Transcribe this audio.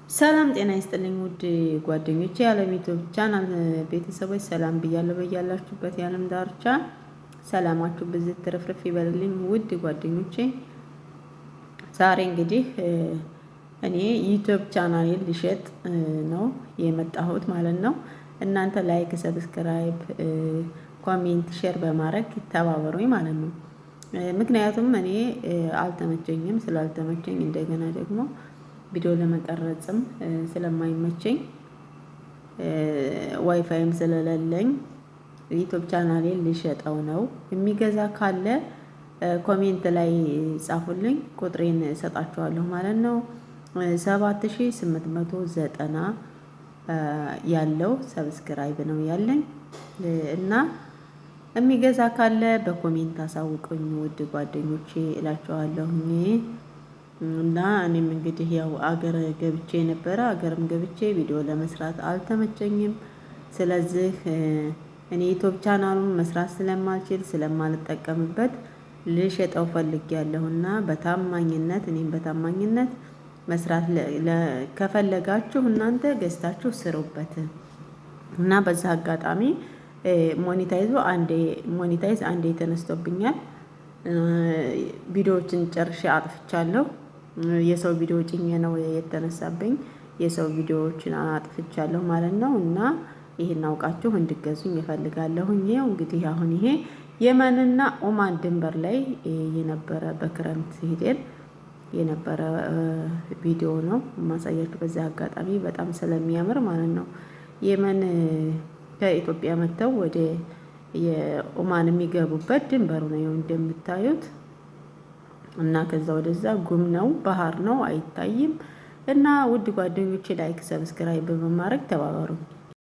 ሰላም ጤና ይስጥልኝ ውድ ጓደኞቼ የዓለም ዩቲዩብ ቻናል ቤተሰቦች ሰላም ብያለሁ። በያላችሁበት የዓለም ዳርቻ ሰላማችሁ ብዝት ትርፍርፍ ይበልልኝ ውድ ጓደኞቼ። ዛሬ እንግዲህ እኔ ዩቲዩብ ቻናሌን ልሸጥ ነው የመጣሁት ማለት ነው። እናንተ ላይክ፣ ሰብስክራይብ፣ ኮሜንት፣ ሼር በማድረግ ተባበሩኝ ማለት ነው። ምክንያቱም እኔ አልተመቸኝም። ስላልተመቸኝ እንደገና ደግሞ ቪዲዮ ለመቀረጽም ስለማይመቸኝ ዋይፋይም ስለሌለኝ ዩቲዩብ ቻናሌን ልሸጠው ነው። የሚገዛ ካለ ኮሜንት ላይ ጻፉልኝ፣ ቁጥሬን እሰጣችኋለሁ ማለት ነው። 7890 ያለው ሰብስክራይብ ነው ያለኝ እና የሚገዛ ካለ በኮሜንት አሳውቁኝ ውድ ጓደኞቼ እላችኋለሁ። እና እኔም እንግዲህ ያው አገር ገብቼ ነበረ። አገርም ገብቼ ቪዲዮ ለመስራት አልተመቸኝም። ስለዚህ እኔ ዩቲዩብ ቻናሉን መስራት ስለማልችል ስለማልጠቀምበት ልሸጠው ፈልጌያለሁና በታማኝነት እኔም በታማኝነት መስራት ከፈለጋችሁ እናንተ ገዝታችሁ ስሩበት እና በዛ አጋጣሚ ሞኔታይዝ አንዴ ተነስቶብኛል። ቪዲዮዎችን ጨርሼ አጥፍቻለሁ። የሰው ቪዲዮ ጭኜ ነው የተነሳብኝ። የሰው ቪዲዮዎችን አጥፍቻለሁ ማለት ነው። እና ይሄን አውቃችሁ እንድገዙኝ እፈልጋለሁ። ይሄው እንግዲህ አሁን ይሄ የመንና ኦማን ድንበር ላይ የነበረ በክረምት ሄደን የነበረ ቪዲዮ ነው ማሳያችሁ። በዛ አጋጣሚ በጣም ስለሚያምር ማለት ነው። የመን ከኢትዮጵያ መጥተው ወደ የኦማን የሚገቡበት ድንበሩ ነው እንደምታዩት። እና ከዛ ወደዛ ጉም ነው፣ ባህር ነው፣ አይታይም። እና ውድ ጓደኞቼ ላይክ፣ ሰብስክራይብ በማድረግ ተባበሩ።